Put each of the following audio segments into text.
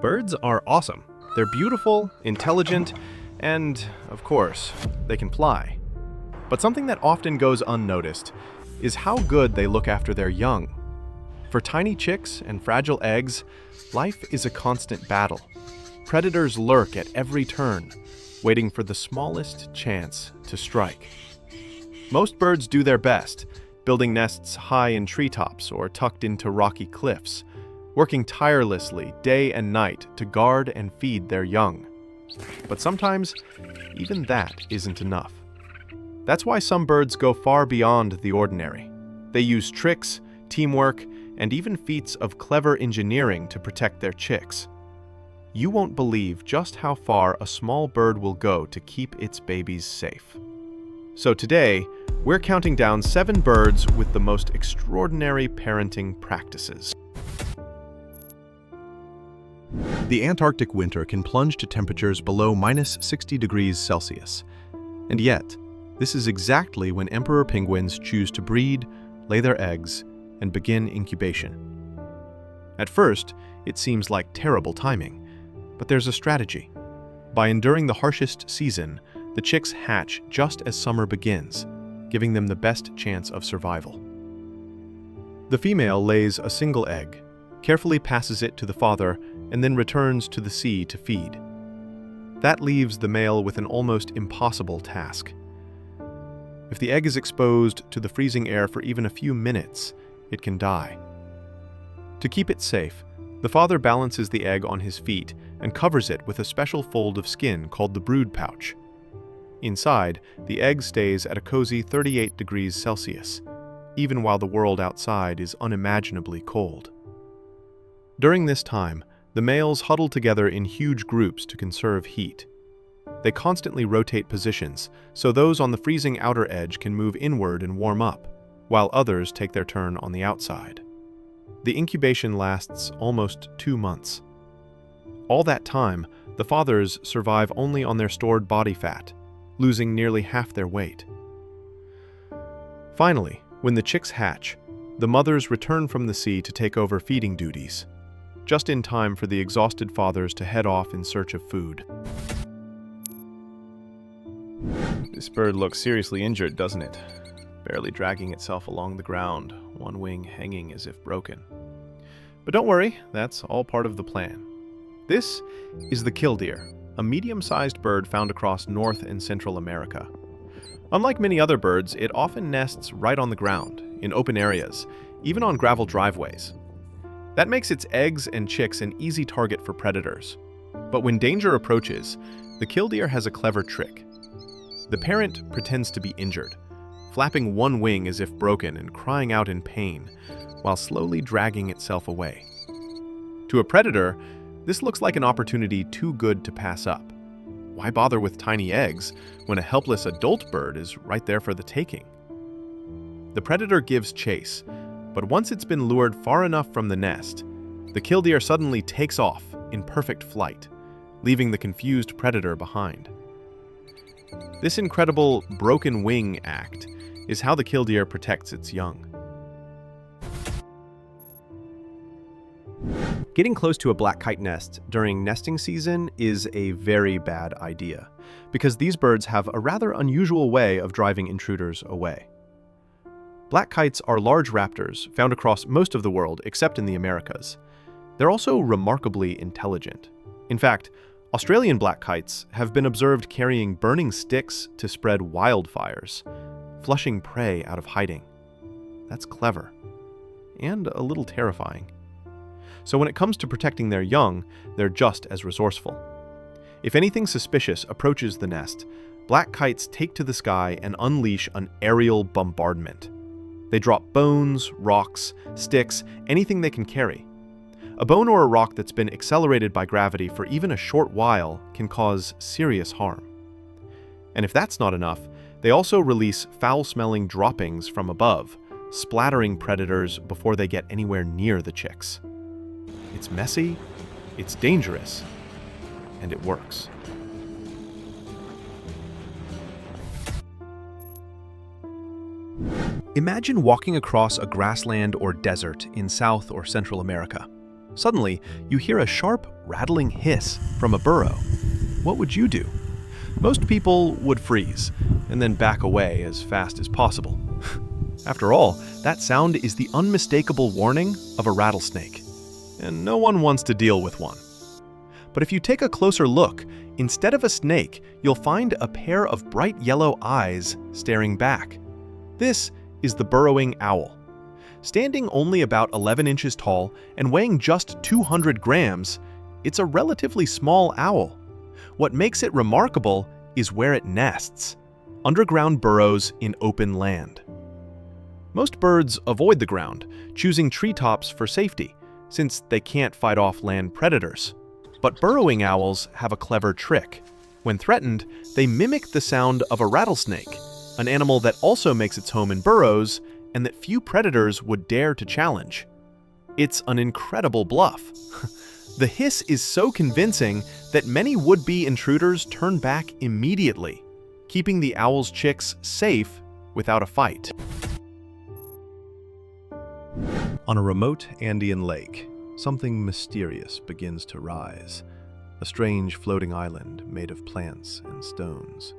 Birds are awesome. They're beautiful, intelligent, and, of course, they can fly. But something that often goes unnoticed is how good they look after their young. For tiny chicks and fragile eggs, life is a constant battle. Predators lurk at every turn, waiting for the smallest chance to strike. Most birds do their best, building nests high in treetops or tucked into rocky cliffs, working tirelessly day and night to guard and feed their young. But sometimes, even that isn't enough. That's why some birds go far beyond the ordinary. They use tricks, teamwork, and even feats of clever engineering to protect their chicks. You won't believe just how far a small bird will go to keep its babies safe. So today, we're counting down 7 birds with the most extraordinary parenting practices. The Antarctic winter can plunge to temperatures below -60 degrees Celsius. And yet, this is exactly when emperor penguins choose to breed, lay their eggs, and begin incubation. At first, it seems like terrible timing, but there's a strategy. By enduring the harshest season, the chicks hatch just as summer begins, giving them the best chance of survival. The female lays a single egg, carefully passes it to the father, and then returns to the sea to feed. That leaves the male with an almost impossible task. If the egg is exposed to the freezing air for even a few minutes, it can die. To keep it safe, the father balances the egg on his feet and covers it with a special fold of skin called the brood pouch. Inside, the egg stays at a cozy 38 degrees Celsius, even while the world outside is unimaginably cold. During this time, the males huddle together in huge groups to conserve heat. They constantly rotate positions, so those on the freezing outer edge can move inward and warm up, while others take their turn on the outside. The incubation lasts almost 2 months. All that time, the fathers survive only on their stored body fat, losing nearly half their weight. Finally, when the chicks hatch, the mothers return from the sea to take over feeding duties, just in time for the exhausted fathers to head off in search of food. This bird looks seriously injured, doesn't it? Barely dragging itself along the ground, one wing hanging as if broken. But don't worry, that's all part of the plan. This is the killdeer, a medium-sized bird found across North and Central America. Unlike many other birds, it often nests right on the ground, in open areas, even on gravel driveways. That makes its eggs and chicks an easy target for predators. But when danger approaches, the killdeer has a clever trick. The parent pretends to be injured, flapping one wing as if broken and crying out in pain, while slowly dragging itself away. To a predator, this looks like an opportunity too good to pass up. Why bother with tiny eggs when a helpless adult bird is right there for the taking? The predator gives chase, but once it's been lured far enough from the nest, the killdeer suddenly takes off in perfect flight, leaving the confused predator behind. This incredible broken wing act is how the killdeer protects its young. Getting close to a black kite nest during nesting season is a very bad idea, because these birds have a rather unusual way of driving intruders away. Black kites are large raptors found across most of the world except in the Americas. They're also remarkably intelligent. In fact, Australian black kites have been observed carrying burning sticks to spread wildfires, flushing prey out of hiding. That's clever, and a little terrifying. So when it comes to protecting their young, they're just as resourceful. If anything suspicious approaches the nest, black kites take to the sky and unleash an aerial bombardment. They drop bones, rocks, sticks, anything they can carry. A bone or a rock that's been accelerated by gravity for even a short while can cause serious harm. And if that's not enough, they also release foul-smelling droppings from above, splattering predators before they get anywhere near the chicks. It's messy, it's dangerous, and it works. Imagine walking across a grassland or desert in South or Central America. Suddenly, you hear a sharp, rattling hiss from a burrow. What would you do? Most people would freeze and then back away as fast as possible. After all, that sound is the unmistakable warning of a rattlesnake, and no one wants to deal with one. But if you take a closer look, instead of a snake, you'll find a pair of bright yellow eyes staring back. This is the burrowing owl. Standing only about 11 inches tall and weighing just 200 grams, it's a relatively small owl. What makes it remarkable is where it nests: underground burrows in open land. Most birds avoid the ground, choosing treetops for safety, since they can't fight off land predators. But burrowing owls have a clever trick. When threatened, they mimic the sound of a rattlesnake, an animal that also makes its home in burrows and that few predators would dare to challenge. It's an incredible bluff. The hiss is so convincing that many would-be intruders turn back immediately, keeping the owl's chicks safe without a fight. On a remote Andean lake, something mysterious begins to rise. A strange floating island made of plants and stones.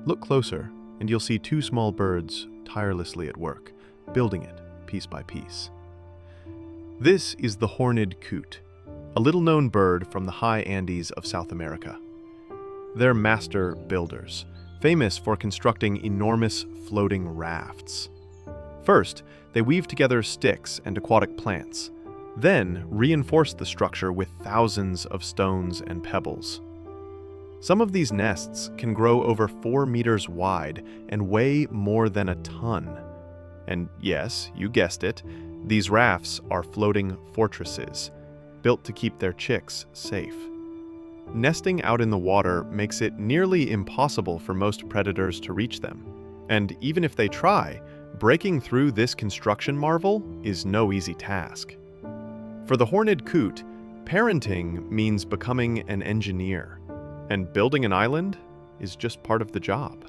Look closer, and you'll see two small birds tirelessly at work, building it piece by piece. This is the horned coot, a little-known bird from the high Andes of South America. They're master builders, famous for constructing enormous floating rafts. First, they weave together sticks and aquatic plants, then reinforce the structure with thousands of stones and pebbles. Some of these nests can grow over 4 meters wide and weigh more than a ton. And yes, you guessed it, these rafts are floating fortresses, built to keep their chicks safe. Nesting out in the water makes it nearly impossible for most predators to reach them. And even if they try, breaking through this construction marvel is no easy task. For the horned coot, parenting means becoming an engineer, and building an island is just part of the job.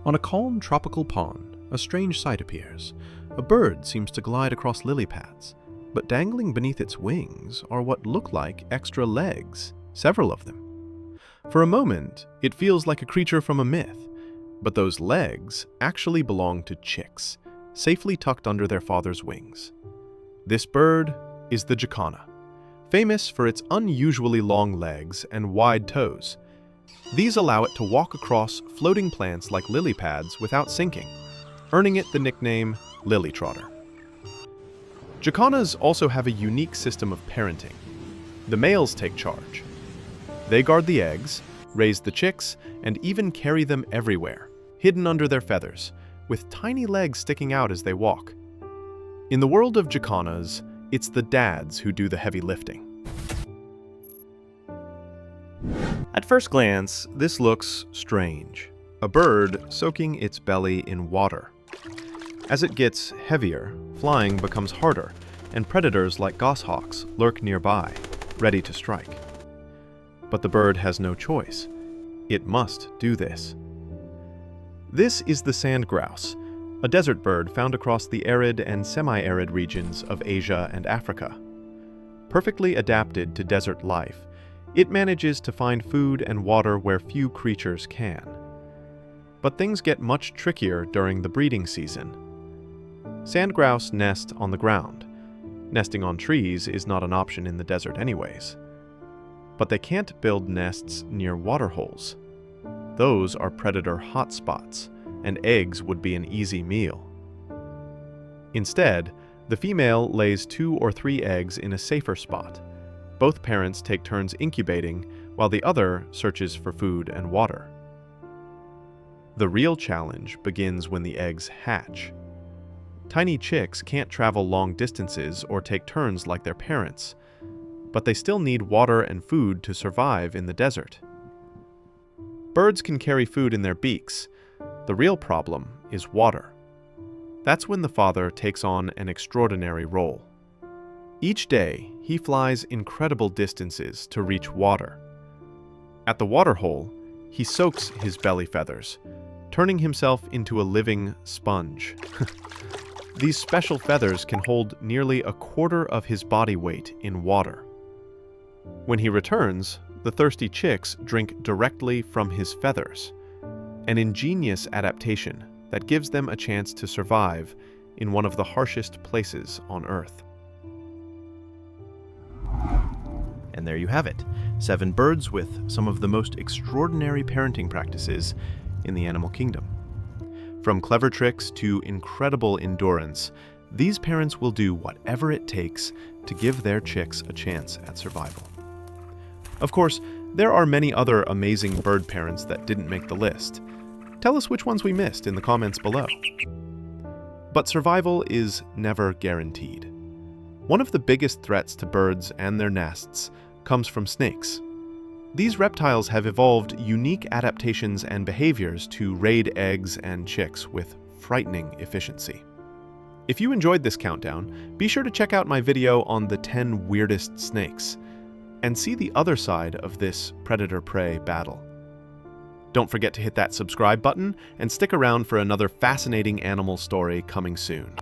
On a calm tropical pond, a strange sight appears. A bird seems to glide across lily pads, but dangling beneath its wings are what look like extra legs, several of them. For a moment, it feels like a creature from a myth, but those legs actually belong to chicks, safely tucked under their father's wings. This bird is the Jacana, famous for its unusually long legs and wide toes. These allow it to walk across floating plants like lily pads without sinking, earning it the nickname lily trotter. Jacanas also have a unique system of parenting. The males take charge. They guard the eggs, raise the chicks, and even carry them everywhere, hidden under their feathers, with tiny legs sticking out as they walk. In the world of Jacanas, it's the dads who do the heavy lifting. At first glance, this looks strange. A bird soaking its belly in water. As it gets heavier, flying becomes harder, and predators like goshawks lurk nearby, ready to strike. But the bird has no choice. It must do this. This is the sandgrouse, a desert bird found across the arid and semi-arid regions of Asia and Africa. Perfectly adapted to desert life, it manages to find food and water where few creatures can. But things get much trickier during the breeding season. Sandgrouse nest on the ground. Nesting on trees is not an option in the desert anyways. But they can't build nests near waterholes. Those are predator hotspots, and eggs would be an easy meal. Instead, the female lays 2 or 3 eggs in a safer spot. Both parents take turns incubating, while the other searches for food and water. The real challenge begins when the eggs hatch. Tiny chicks can't travel long distances or take turns like their parents, but they still need water and food to survive in the desert. Birds can carry food in their beaks. The real problem is water. That's when the father takes on an extraordinary role. Each day, he flies incredible distances to reach water. At the waterhole, he soaks his belly feathers, turning himself into a living sponge. These special feathers can hold nearly a quarter of his body weight in water. When he returns, the thirsty chicks drink directly from his feathers, an ingenious adaptation that gives them a chance to survive in one of the harshest places on Earth. And there you have it, 7 birds with some of the most extraordinary parenting practices in the animal kingdom. From clever tricks to incredible endurance, these parents will do whatever it takes to give their chicks a chance at survival. Of course, there are many other amazing bird parents that didn't make the list. Tell us which ones we missed in the comments below. But survival is never guaranteed. One of the biggest threats to birds and their nests comes from snakes. These reptiles have evolved unique adaptations and behaviors to raid eggs and chicks with frightening efficiency. If you enjoyed this countdown, be sure to check out my video on the 10 weirdest snakes and see the other side of this predator-prey battle. Don't forget to hit that subscribe button and stick around for another fascinating animal story coming soon.